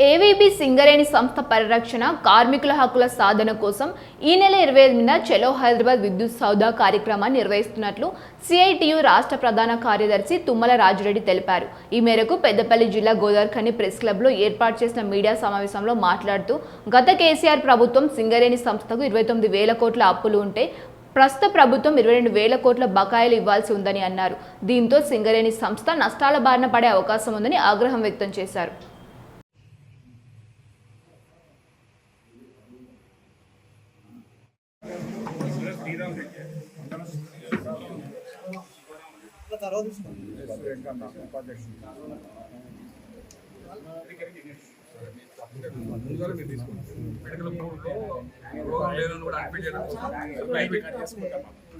ఏవీబీ సింగరేణి సంస్థ పరిరక్షణ కార్మికుల హక్కుల సాధన కోసం ఈ నెల 28న చలో హైదరాబాద్ విద్యుత్ సౌదా కార్యక్రమాన్ని నిర్వహిస్తున్నట్లు సిఐటియు రాష్ట్ర ప్రధాన కార్యదర్శి తుమ్మల రాజురెడ్డి తెలిపారు. ఈ మేరకు పెద్దపల్లి జిల్లా గోదావరిఖని ప్రెస్ క్లబ్లో ఏర్పాటు చేసిన మీడియా సమావేశంలో మాట్లాడుతూ గత కేసీఆర్ ప్రభుత్వం సింగరేణి సంస్థకు 29,000 కోట్ల అప్పులు ఉంటే ప్రస్తుత ప్రభుత్వం 22,000 కోట్ల బకాయిలు ఇవ్వాల్సి ఉందని అన్నారు. దీంతో సింగరేణి సంస్థ నష్టాల బారిన పడే అవకాశం ఉందని ఆగ్రహం వ్యక్తం చేశారు.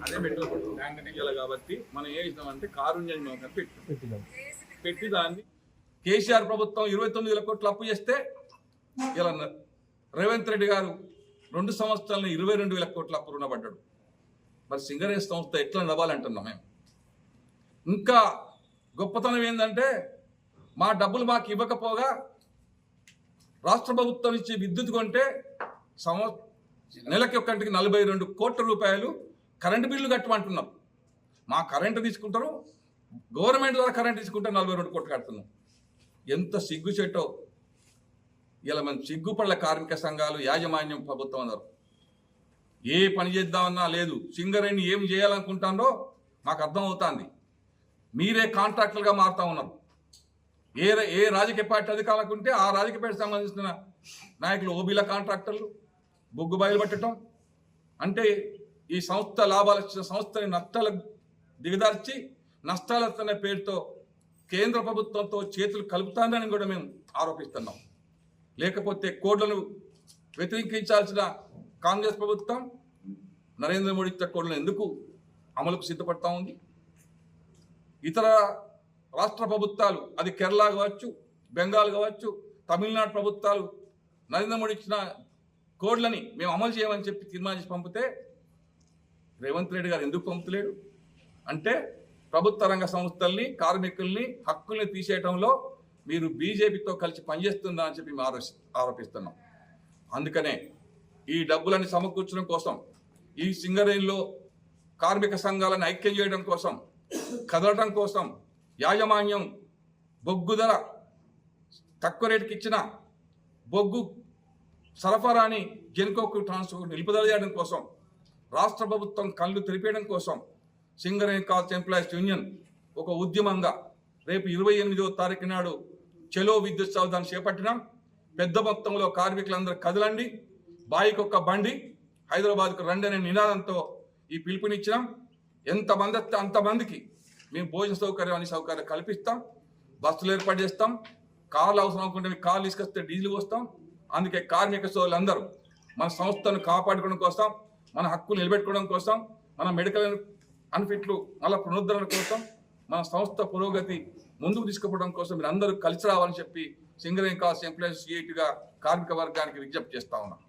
అదే మెడికల్ కాబట్టి మనం ఏం ఇస్తామంటే కారుణ్యం పెట్టి దాన్ని కేసీఆర్ ప్రభుత్వం 29,000 కోట్లు అప్పు చేస్తే ఇలా రేవంత్ రెడ్డి గారు 2 సంవత్సరాలను 22,000 కోట్ల అప్పు రుణపడ్డాడు. మరి సింగరేణి సంస్థ ఎట్లా నవ్వాలంటున్నాం మేము. ఇంకా గొప్పతనం ఏంటంటే మా డబ్బులు మాకు ఇవ్వకపోగా రాష్ట్ర ప్రభుత్వం ఇచ్చి విద్యుత్ కొంటే నెలకి ఒక్కటికి 42 కోట్ల రూపాయలు కరెంటు బిల్లు కట్టమంటున్నాం. మా కరెంటు తీసుకుంటారు, గవర్నమెంట్ ద్వారా కరెంటు తీసుకుంటే 42 కోట్లు కడుతున్నాం. ఎంత సిగ్గు చెట్టో. ఇలా మనం సిగ్గుపడల కార్మిక సంఘాలు యాజమాన్యం ప్రభుత్వం అన్నారు. ఏ పని చేద్దామన్నా లేదు. సింగరేణి ఏం చేయాలనుకుంటారో మాకు అర్థం అవుతుంది. మీరే కాంట్రాక్టర్గా మారుతూ ఉన్నారు. ఏ రాజకీయ పార్టీ అధికారులకు ఉంటే ఆ రాజకీయ పార్టీకి సంబంధించిన నాయకులు ఓబీల కాంట్రాక్టర్లు బొగ్గు బయలు పట్టడం అంటే ఈ సంస్థ లాభాలు ఇచ్చిన సంస్థని నష్టాలకు దిగదార్చి నష్టాలనే పేరుతో కేంద్ర ప్రభుత్వంతో చేతులు కలుపుతానని కూడా మేము ఆరోపిస్తున్నాం. లేకపోతే కోడ్లను వ్యతిరేకించాల్సిన కాంగ్రెస్ ప్రభుత్వం నరేంద్ర మోడీ ఇచ్చిన కోడ్లను ఎందుకు అమలుకు సిద్ధపడతా ఉంది? ఇతర రాష్ట్ర ప్రభుత్వాలు, అది కేరళ కావచ్చు, బెంగాల్ కావచ్చు, తమిళనాడు ప్రభుత్వాలు నరేంద్ర మోడీ ఇచ్చిన కోడ్లని మేము అమలు చేయమని చెప్పి తీర్మానించి పంపితే రేవంత్ రెడ్డి గారు ఎందుకు పంపుతలేడు అంటే ప్రభుత్వ రంగ సంస్థల్ని, కార్మికుల్ని, హక్కుల్ని తీసేయడంలో మీరు బీజేపీతో కలిసి పనిచేస్తుందా అని చెప్పి మేము ఆరోపిస్తున్నాం. అందుకనే ఈ డబ్బులని సమకూర్చడం కోసం, ఈ సింగరేణిలో కార్మిక సంఘాలను ఐక్యం చేయడం కోసం, కదలడం కోసం యాజమాన్యం బొగ్గు ధర తక్కువ రేటుకి ఇచ్చిన బొగ్గు సరఫరాని జెన్కోకు ట్రాన్స్పోర్ట్ నిలుపుదల చేయడం కోసం, రాష్ట్ర ప్రభుత్వం కళ్ళు తెరిపేయడం కోసం సింగరేణి కాల్స్ ఎంప్లాయీస్ యూనియన్ ఒక ఉద్యమంగా రేపు 28వ తారీఖు నాడు చలో విద్యుత్ సౌదాన్ని చేపట్టినాం. పెద్ద మొత్తంలో కార్మికులందరూ కదలండి, బాయికి ఒక బండి, హైదరాబాద్కు రండి అనే నినాదంతో ఈ పిలుపునిచ్చినాం. ఎంతమంది వస్తే అంతమందికి మేము భోజన సౌకర్యం, అన్ని సౌకర్యం కల్పిస్తాం. బస్సులు ఏర్పాటు చేస్తాం. కార్లు అవసరం అనుకుంటే కార్లు తీసుకొస్తే డీజిల్ వస్తాం. అందుకే కార్మిక సోదరులందరూ మన సంస్థను కాపాడుకోవడం కోసం, మన హక్కులు నిలబెట్టుకోవడం కోసం, మన మెడికల్ అన్ఫిట్లు మళ్ళీ పునరుద్ధరణ కోసం, మన సంస్థ పురోగతి ముందుకు తీసుకుపోవడం కోసం మీరు అందరూ కలిసి రావాలని చెప్పి సింగరేణి కాల్స్ ఎంప్లాయీస్ సిఐటిగా కార్మిక వర్గానికి విజ్ఞప్తి చేస్తా ఉన్నాం.